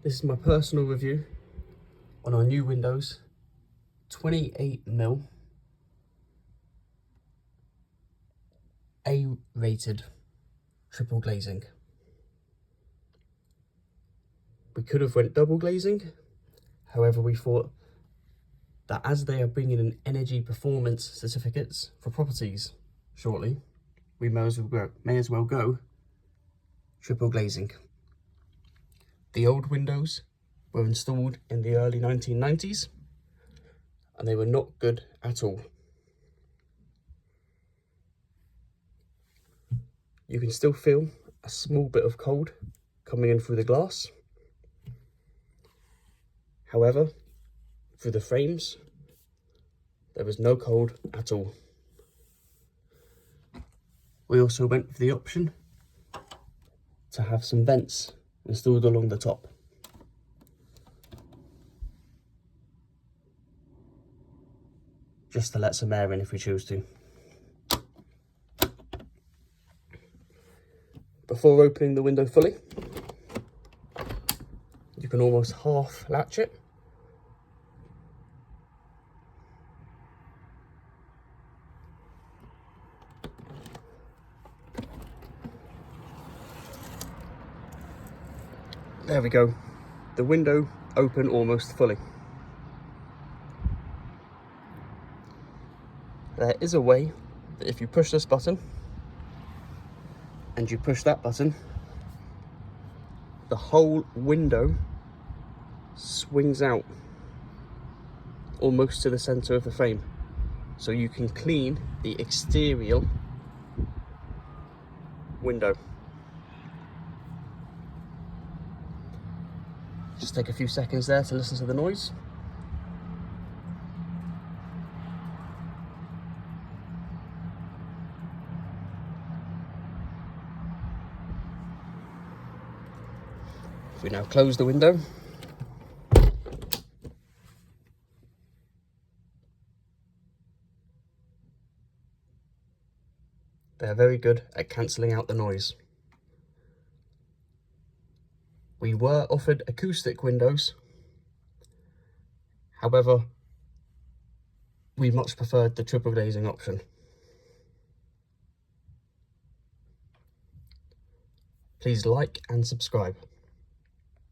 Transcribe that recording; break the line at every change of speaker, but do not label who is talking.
This is my personal review on our new windows, 28mm A-rated triple glazing. We could have went double glazing, however we thought that as they are bringing in energy performance certificates for properties shortly, we may as well go triple glazing. The old windows were installed in the early 1990s and they were not good at all. You can still feel a small bit of cold coming in through the glass. However, through the frames, there was no cold at all. We also went for the option to have some vents installed along the top. Just to let some air in if we choose to. Before opening the window fully, you can almost half latch it. There we go, the window open almost fully. There is a way that if you push this button and you push that button, the whole window swings out almost to the center of the frame. So you can clean the exterior window. Just take a few seconds there to listen to the noise. If we now close the window, they're very good at cancelling out the noise. We were offered acoustic windows, however, we much preferred the triple glazing option. Please like and subscribe.